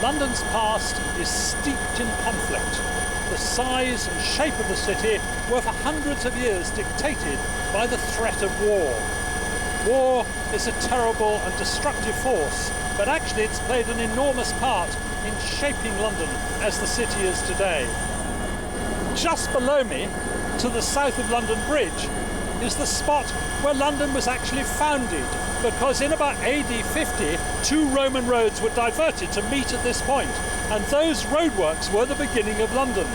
London's past is steeped in conflict. The size and shape of the city were for hundreds of years dictated by the threat of war. War is a terrible and destructive force, but actually it's played an enormous part in shaping London as the city is today. Just below me, to the south of London Bridge, is the spot where London was actually founded, because in about AD 50, 2 Roman roads were diverted to meet at this point, and those roadworks were the beginning of London.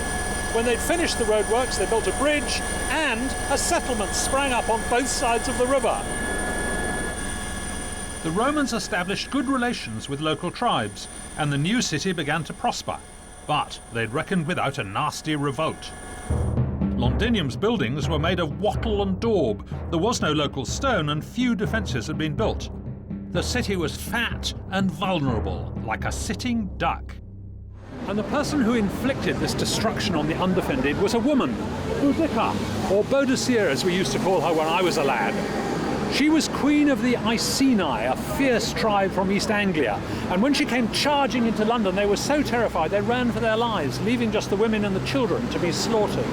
When they'd finished the roadworks, they built a bridge, and a settlement sprang up on both sides of the river. The Romans established good relations with local tribes, and the new city began to prosper. But they'd reckoned without a nasty revolt. Londinium's buildings were made of wattle and daub. There was no local stone, and few defences had been built. The city was fat and vulnerable, like a sitting duck. And the person who inflicted this destruction on the undefended was a woman, Boudicca, or Boadicea as we used to call her when I was a lad. She was queen of the Iceni, a fierce tribe from East Anglia, and when she came charging into London, they were so terrified they ran for their lives, leaving just the women and the children to be slaughtered.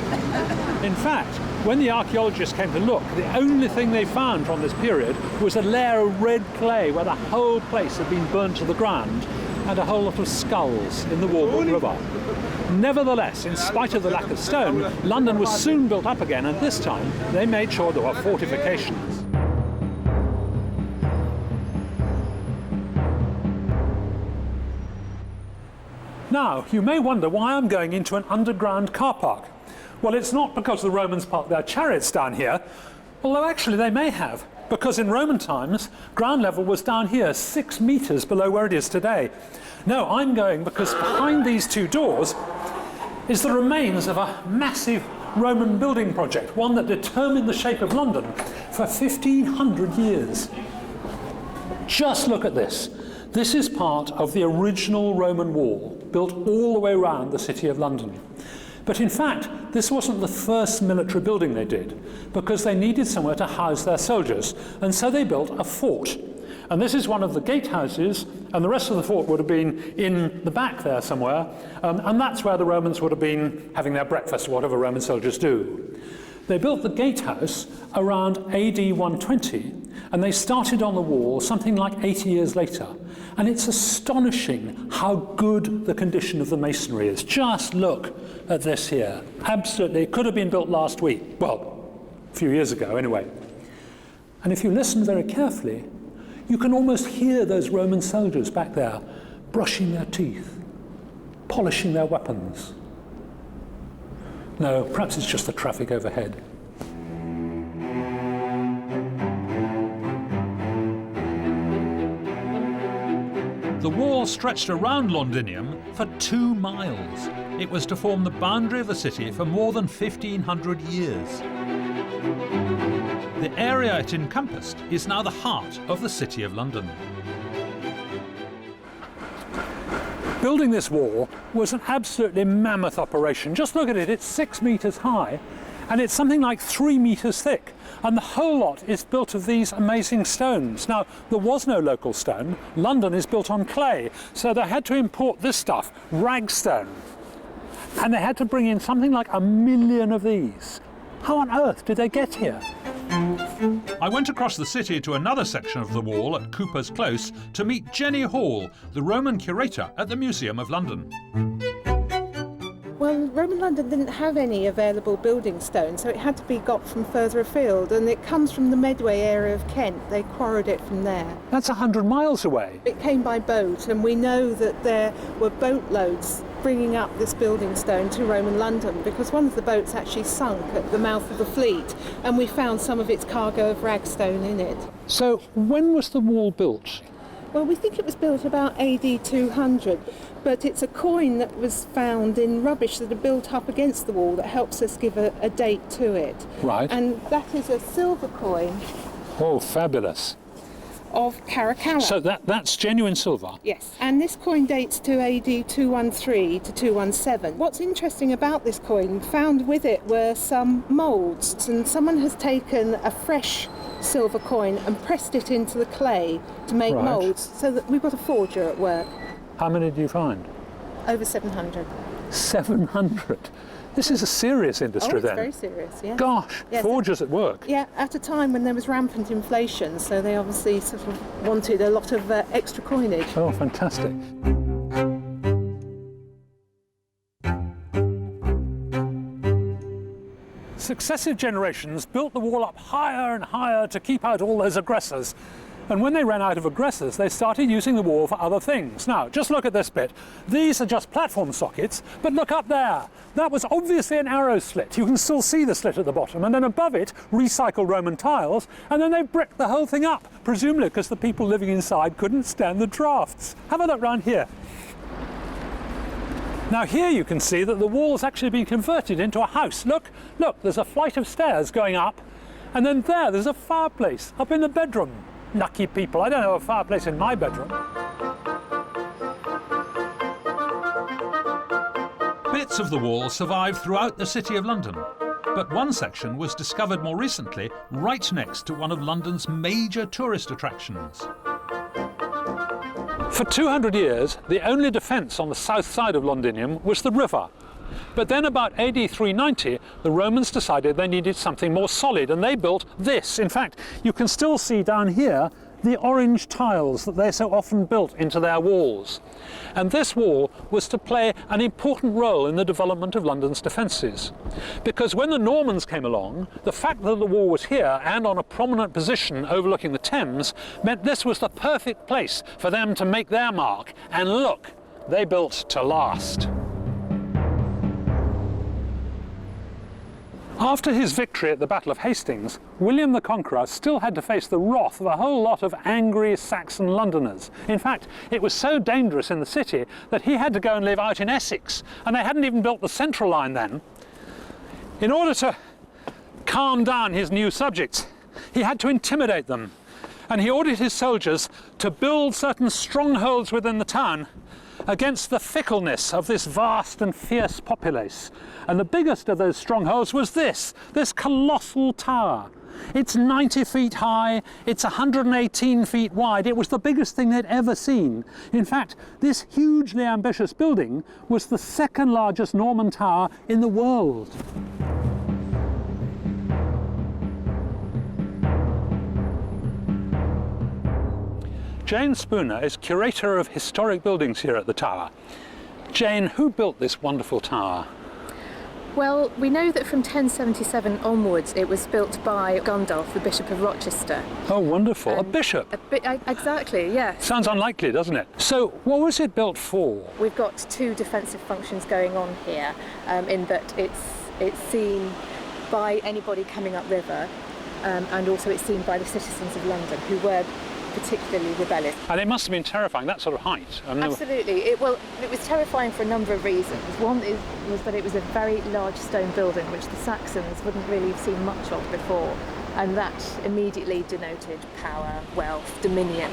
In fact, when the archaeologists came to look, the only thing they found from this period was a layer of red clay where the whole place had been burnt to the ground, and a whole lot of skulls in the Walbrook River. Nevertheless, in spite of the lack of stone, London was soon built up again, and this time they made sure there were fortifications. Now, you may wonder why I'm going into an underground car park. Well, it's not because the Romans parked their chariots down here, although actually they may have, because in Roman times, ground level was down here, 6 meters below where it is today. No, I'm going because behind these 2 doors is the remains of a massive Roman building project, one that determined the shape of London for 1,500 years. Just look at this. This is part of the original Roman wall, built all the way around the city of London. But in fact, this wasn't the first military building they did, because they needed somewhere to house their soldiers, and so they built a fort. And this is one of the gatehouses, and the rest of the fort would have been in the back there somewhere, and that's where the Romans would have been having their breakfast, or whatever Roman soldiers do. They built the gatehouse around AD 120, and they started on the wall something like 80 years later. And it's astonishing how good the condition of the masonry is. Just look at this here. Absolutely, it could have been built last week. Well, a few years ago anyway. And if you listen very carefully, you can almost hear those Roman soldiers back there brushing their teeth, polishing their weapons. No, perhaps it's just the traffic overhead. The wall stretched around Londinium for 2 miles. It was to form the boundary of the city for more than 1,500 years. The area it encompassed is now the heart of the City of London. Building this wall was an absolutely mammoth operation. Just look at it, it's 6 meters high, and it's something like 3 meters thick. And the whole lot is built of these amazing stones. Now, there was no local stone. London is built on clay, so they had to import this stuff, ragstone. And they had to bring in something like 1 million of these. How on earth did they get here? I went across the city to another section of the wall at Cooper's Close to meet Jenny Hall, the Roman curator at the Museum of London. Well, Roman London didn't have any available building stone, so it had to be got from further afield, and it comes from the Medway area of Kent. They quarried it from there. That's 100 miles away. It came by boat, and we know that there were boatloads bringing up this building stone to Roman London, because one of the boats actually sunk at the mouth of the fleet, and we found some of its cargo of ragstone in it. So when was the wall built? Well, we think it was built about AD 200, but it's a coin that was found in rubbish that had built up against the wall that helps us give a date to it. Right. And that is a silver coin. Oh, fabulous. Of Caracalla. So that's genuine silver? Yes. And this coin dates to AD 213 to 217. What's interesting about this coin, found with it were some moulds, and someone has taken a fresh silver coin and pressed it into the clay to make moulds, so that we've got a forger at work. How many do you find? Over 700. 700? This is a serious industry It's then. very serious, yes. Gosh, Yes. forgers at work. Yeah, at a time when there was rampant inflation, so they obviously sort of wanted a lot of extra coinage. Oh, fantastic. Successive generations built the wall up higher and higher to keep out all those aggressors. And when they ran out of aggressors, they started using the wall for other things. Now, just look at this bit. These are just platform sockets, but look up there. That was obviously an arrow slit. You can still see the slit at the bottom. And then above it, recycled Roman tiles. And then they bricked the whole thing up, presumably because the people living inside couldn't stand the drafts. Have a look round here. Now here you can see that the wall's actually been converted into a house. Look, there's a flight of stairs going up. And then there's a fireplace up in the bedroom. Lucky people. I don't have a fireplace in my bedroom. Bits of the wall survived throughout the City of London, but one section was discovered more recently right next to one of London's major tourist attractions. For 200 years, the only defence on the south side of Londinium was the river. But then about AD 390, the Romans decided they needed something more solid, and they built this. In fact, you can still see down here the orange tiles that they so often built into their walls. And this wall was to play an important role in the development of London's defences. Because when the Normans came along, the fact that the wall was here and on a prominent position overlooking the Thames meant this was the perfect place for them to make their mark. And look, they built to last. After his victory at the Battle of Hastings, William the Conqueror still had to face the wrath of a whole lot of angry Saxon Londoners. In fact, it was so dangerous in the city that he had to go and live out in Essex, and they hadn't even built the central line then. In order to calm down his new subjects, he had to intimidate them, and he ordered his soldiers to build certain strongholds within the town against the fickleness of this vast and fierce populace. And the biggest of those strongholds was this colossal tower. It's 90 feet high, it's 118 feet wide. It was the biggest thing they'd ever seen. In fact, this hugely ambitious building was the second largest Norman tower in the world. Jane Spooner is Curator of Historic Buildings here at the Tower. Jane, who built this wonderful tower? Well, we know that from 1077 onwards it was built by Gundulf, the Bishop of Rochester. Oh, wonderful. A bishop? Exactly, yes. Sounds unlikely, doesn't it? So, what was it built for? We've got two defensive functions going on here, in that it's seen by anybody coming upriver, and also it's seen by the citizens of London, who were particularly rebellious. And it must have been terrifying, that sort of height. Absolutely. It was terrifying for a number of reasons. One was that it was a very large stone building, which the Saxons wouldn't really have seen much of before, and that immediately denoted power, wealth, dominion.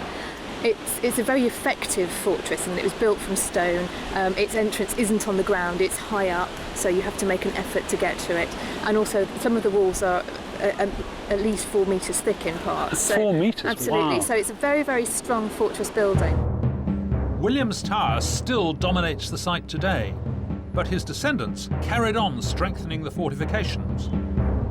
It's a very effective fortress, and it was built from stone. Its entrance isn't on the ground, it's high up, so you have to make an effort to get to it. And also, some of the walls are at least 4 metres thick in parts. So, 4 metres? Absolutely. Wow. So it's a very, very strong fortress building. William's Tower still dominates the site today, but his descendants carried on strengthening the fortifications.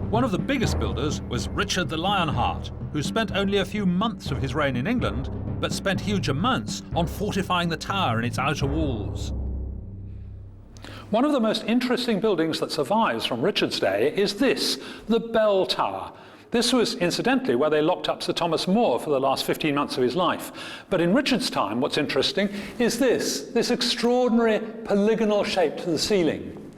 One of the biggest builders was Richard the Lionheart, who spent only a few months of his reign in England, but spent huge amounts on fortifying the tower and its outer walls. One of the most interesting buildings that survives from Richard's day is this, the Bell Tower. This was, incidentally, where they locked up Sir Thomas More for the last 15 months of his life. But in Richard's time, what's interesting is this extraordinary polygonal shape to the ceiling.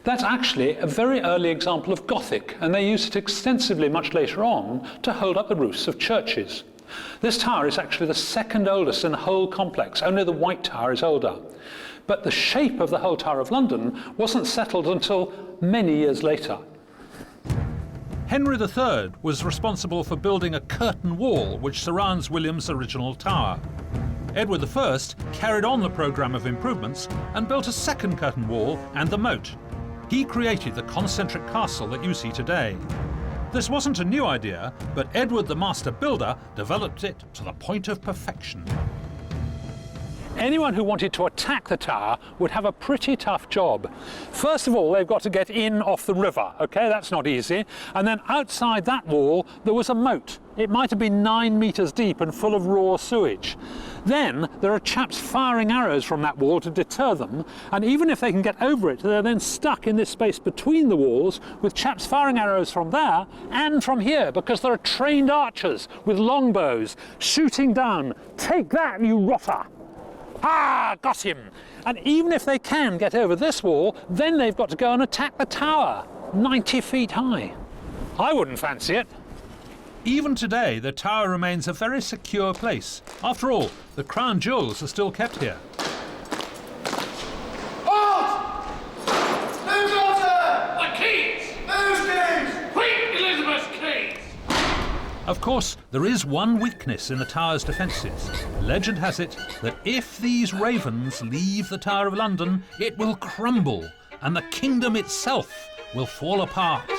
That's actually a very early example of Gothic, and they used it extensively much later on to hold up the roofs of churches. This tower is actually the second oldest in the whole complex. Only the White Tower is older. But the shape of the whole Tower of London wasn't settled until many years later. Henry III was responsible for building a curtain wall which surrounds William's original tower. Edward I carried on the programme of improvements and built a second curtain wall and the moat. He created the concentric castle that you see today. This wasn't a new idea, but Edward the Master Builder developed it to the point of perfection. anyone who wanted to attack the tower would have a pretty tough job. First of all, they've got to get in off the river, okay, that's not easy. And then outside that wall, there was a moat. It might have been 9 meters deep and full of raw sewage. Then there are chaps firing arrows from that wall to deter them, and even if they can get over it, they're then stuck in this space between the walls with chaps firing arrows from there and from here, because there are trained archers with longbows shooting down. Take that, you rotter! Ah, got him! And even if they can get over this wall, then they've got to go and attack the tower, 90 feet high. I wouldn't fancy it. Even today, the tower remains a very secure place. After all, the crown jewels are still kept here. Halt! Who's got her? The keys! Whose keys? Queen Elizabeth's keys! Of course, there is one weakness in the tower's defences. Legend has it that if these ravens leave the Tower of London, it will crumble and the kingdom itself will fall apart.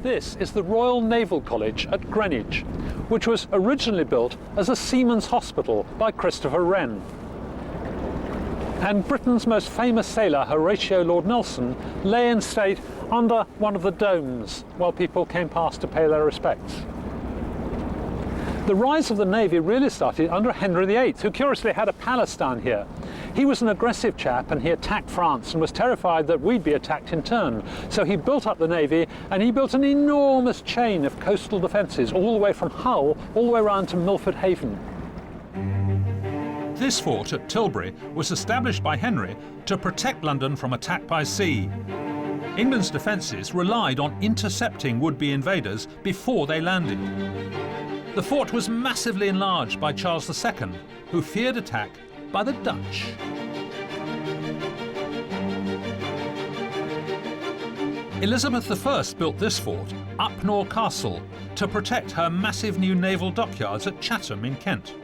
This is the Royal Naval College at Greenwich, which was originally built as a seamen's hospital by Christopher Wren. And Britain's most famous sailor, Horatio Lord Nelson, lay in state under one of the domes while people came past to pay their respects. The rise of the Navy really started under Henry VIII, who curiously had a palace down here. He was an aggressive chap and he attacked France and was terrified that we'd be attacked in turn. So he built up the Navy and he built an enormous chain of coastal defences all the way from Hull all the way around to Milford Haven. This fort at Tilbury was established by Henry to protect London from attack by sea. England's defences relied on intercepting would-be invaders before they landed. The fort was massively enlarged by Charles II, who feared attack by the Dutch. Elizabeth I built this fort, Upnor Castle, to protect her massive new naval dockyards at Chatham in Kent.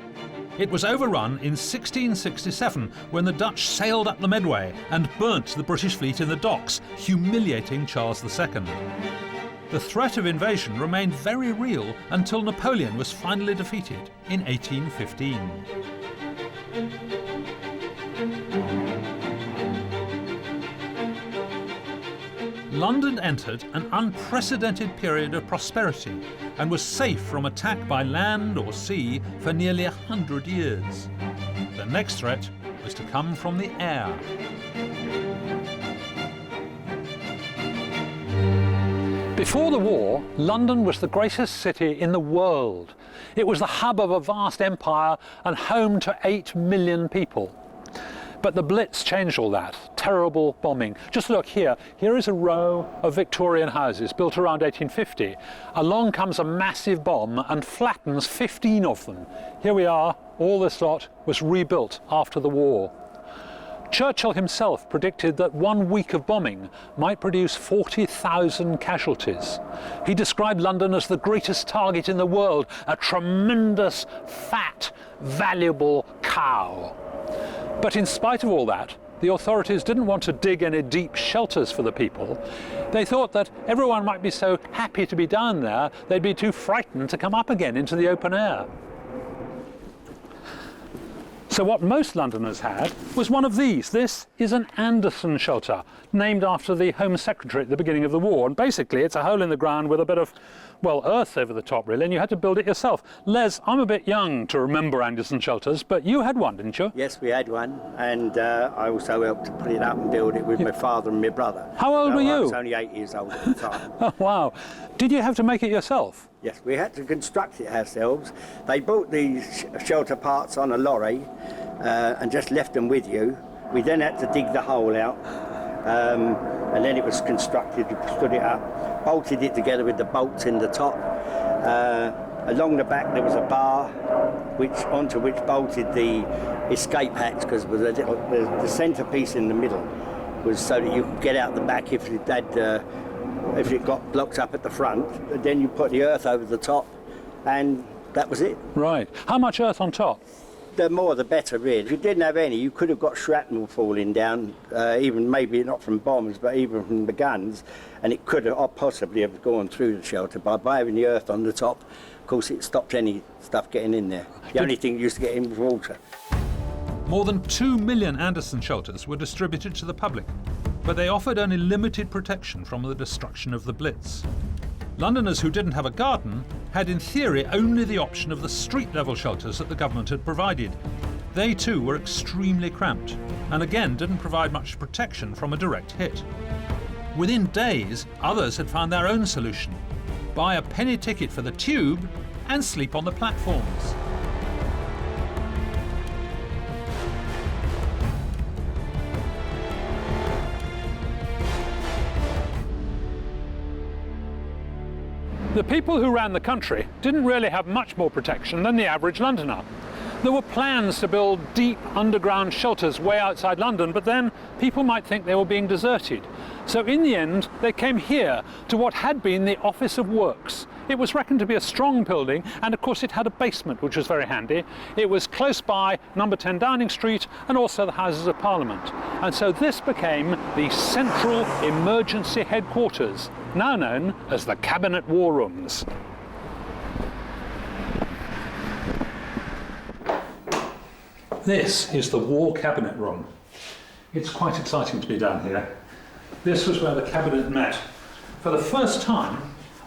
It was overrun in 1667 when the Dutch sailed up the Medway and burnt the British fleet in the docks, humiliating Charles II. The threat of invasion remained very real until Napoleon was finally defeated in 1815. London entered an unprecedented period of prosperity and was safe from attack by land or sea for nearly 100 years. The next threat was to come from the air. Before the war, London was the greatest city in the world. It was the hub of a vast empire and home to 8 million people. But the Blitz changed all that. Terrible bombing. Just look here. Here is a row of Victorian houses built around 1850. Along comes a massive bomb and flattens 15 of them. Here we are. All this lot was rebuilt after the war. Churchill himself predicted that 1 week of bombing might produce 40,000 casualties. He described London as the greatest target in the world, a tremendous, fat, valuable cow. But in spite of all that, the authorities didn't want to dig any deep shelters for the people. They thought that everyone might be so happy to be down there, they'd be too frightened to come up again into the open air. So what most Londoners had was one of these. This is an Anderson shelter, named after the Home Secretary at the beginning of the war. And basically it's a hole in the ground with a bit of, well, earth over the top really, and you had to build it yourself. Les, I'm a bit young to remember Anderson shelters, but you had one, didn't you? Yes, we had one, and I also helped to put it up and build it with my father and my brother. How old were you? I was only 8 years old at the time. Oh, wow. Did you have to make it yourself? Yes, we had to construct it ourselves. They bought these shelter parts on a lorry and just left them with you. We then had to dig the hole out, and then it was constructed, we stood it up, bolted it together with the bolts in the top. Along the back there was a bar onto which bolted the escape hatch, because the centrepiece in the middle was so that you could get out the back if it had if it got blocked up at the front. Then you put the earth over the top, and that was it. Right. How much earth on top? The more the better, really. If you didn't have any, you could have got shrapnel falling down, even maybe not from bombs, but even from the guns, and it could have possibly have gone through the shelter. By having the earth on the top, of course, it stopped any stuff getting in there. The only thing used to get in was water. More than 2 million Anderson shelters were distributed to the public, but they offered only limited protection from the destruction of the Blitz. Londoners who didn't have a garden had in theory only the option of the street-level shelters that the government had provided. They too were extremely cramped and again didn't provide much protection from a direct hit. Within days, others had found their own solution: buy a penny ticket for the tube and sleep on the platforms. The people who ran the country didn't really have much more protection than the average Londoner. There were plans to build deep underground shelters way outside London, but then people might think they were being deserted. So in the end, they came here to what had been the Office of Works. It was reckoned to be a strong building, and of course it had a basement, which was very handy. It was close by number 10 Downing Street and also the Houses of Parliament. And so this became the Central Emergency Headquarters, now known as the Cabinet War Rooms. This is the War Cabinet Room. It's quite exciting to be down here. This was where the Cabinet met for the first time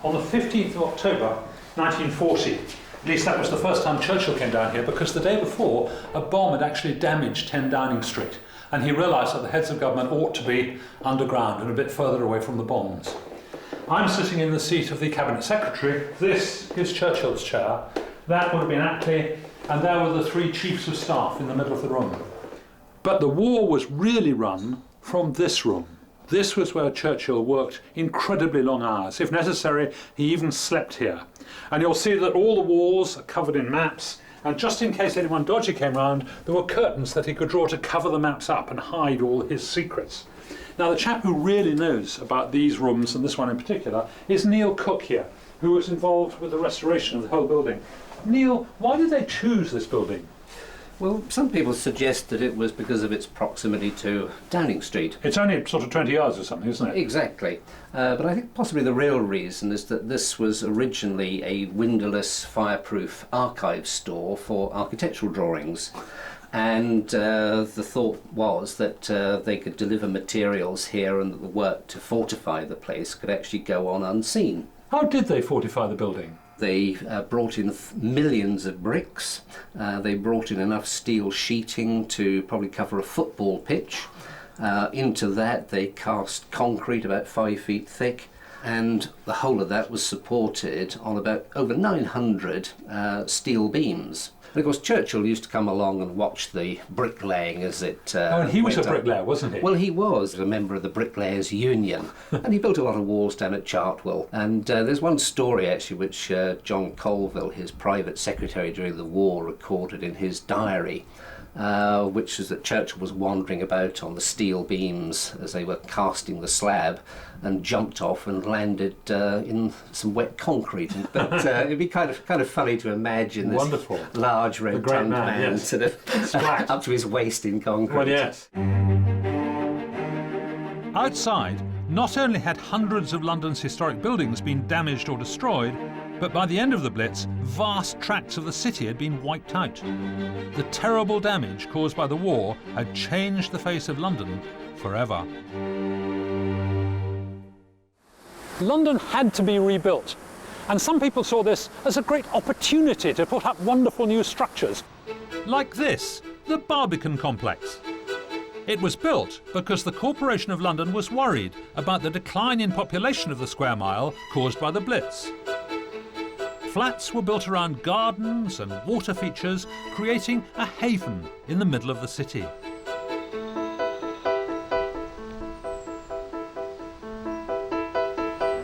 on the 15th of October 1940. At least that was the first time Churchill came down here, because the day before a bomb had actually damaged 10 Downing Street, and he realised that the heads of government ought to be underground and a bit further away from the bombs. I'm sitting in the seat of the Cabinet Secretary. This is Churchill's chair. That would have been Attlee, and there were the three chiefs of staff in the middle of the room. But the war was really run from this room. This was where Churchill worked incredibly long hours. If necessary, he even slept here. And you'll see that all the walls are covered in maps, and just in case anyone dodgy came round, there were curtains that he could draw to cover the maps up and hide all his secrets. Now, the chap who really knows about these rooms, and this one in particular, is Neil Cook here, who was involved with the restoration of the whole building. Neil, why did they choose this building? Well, some people suggest that it was because of its proximity to Downing Street. It's only sort of 20 yards or something, isn't it? Exactly. But I think possibly the real reason is that this was originally a windowless, fireproof archive store for architectural drawings. And the thought was that they could deliver materials here and that the work to fortify the place could actually go on unseen. How did they fortify the building? They brought in millions of bricks. They brought in enough steel sheeting to probably cover a football pitch. Into that they cast concrete about 5 feet thick, and the whole of that was supported on about over 900 steel beams. And of course Churchill used to come along and watch the bricklaying as it and he was a bricklayer, wasn't he? Well, he was a member of the Bricklayers Union, and he built a lot of walls down at Chartwell. And there's one story actually which John Colville, his private secretary during the war, recorded in his diary, which is that Churchill was wandering about on the steel beams as they were casting the slab, and jumped off and landed in some wet concrete. But it'd be kind of funny to imagine this wonderful large red-tanned man yes. sort of up to his waist in concrete. Well, yes. Outside, not only had hundreds of London's historic buildings been damaged or destroyed, but by the end of the Blitz, vast tracts of the city had been wiped out. The terrible damage caused by the war had changed the face of London forever. London had to be rebuilt, and some people saw this as a great opportunity to put up wonderful new structures. Like this, the Barbican complex. It was built because the Corporation of London was worried about the decline in population of the square mile caused by the Blitz. Flats were built around gardens and water features, creating a haven in the middle of the city.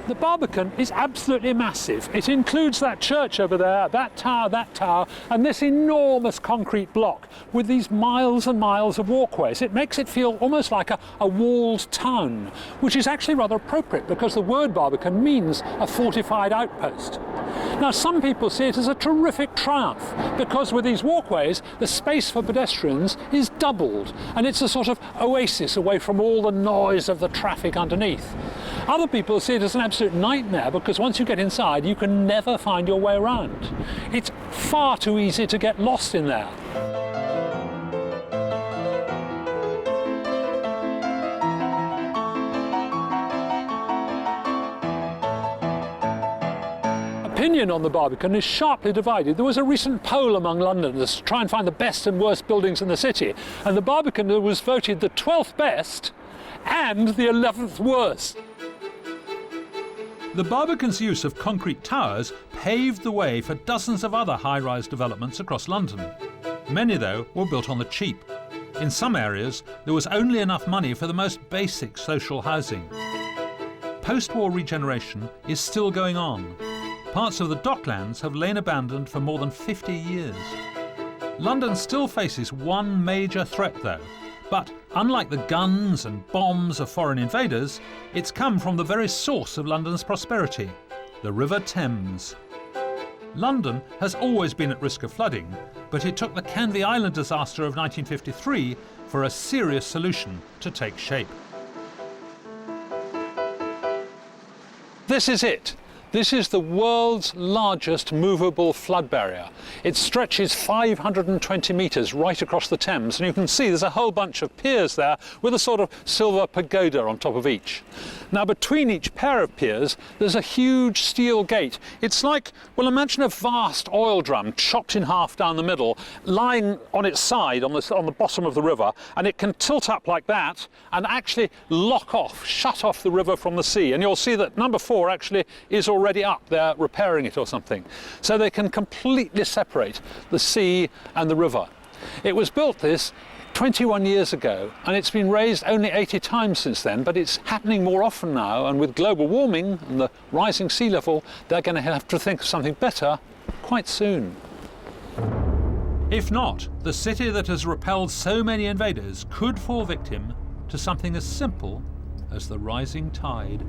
The Barbican is absolutely massive. It includes that church over there, that tower, and this enormous concrete block with these miles and miles of walkways. It makes it feel almost like a walled town, which is actually rather appropriate because the word Barbican means a fortified outpost. Now, some people see it as a terrific triumph because with these walkways, the space for pedestrians is doubled, and it's a sort of oasis away from all the noise of the traffic underneath. Other people see it as an absolute nightmare because once you get inside, you can never find your way around. It's far too easy to get lost in there. opinion on the Barbican is sharply divided. There was a recent poll among Londoners to try and find the best and worst buildings in the city, and the Barbican was voted the 12th best and the 11th worst. The Barbican's use of concrete towers paved the way for dozens of other high-rise developments across London. Many, though, were built on the cheap. In some areas, there was only enough money for the most basic social housing. Post-war regeneration is still going on. Parts of the docklands have lain abandoned for more than 50 years. London still faces one major threat, though. But unlike the guns and bombs of foreign invaders, it's come from the very source of London's prosperity, the River Thames. London has always been at risk of flooding, but it took the Canvey Island disaster of 1953 for a serious solution to take shape. This is it. This is the world's largest movable flood barrier. It stretches 520 metres right across the Thames, and you can see there's a whole bunch of piers there with a sort of silver pagoda on top of each. Now, between each pair of piers, there's a huge steel gate. It's like, well, imagine a vast oil drum chopped in half down the middle, lying on its side on the bottom of the river, and it can tilt up like that and actually lock off, shut off the river from the sea. And you'll see that number 4 actually is already up. They're repairing it or something. So they can completely separate the sea and the river. It was built, this, 21 years ago, and it's been raised only 80 times since then, but it's happening more often now, and with global warming and the rising sea level, they're going to have to think of something better quite soon. If not, the city that has repelled so many invaders could fall victim to something as simple as the rising tide.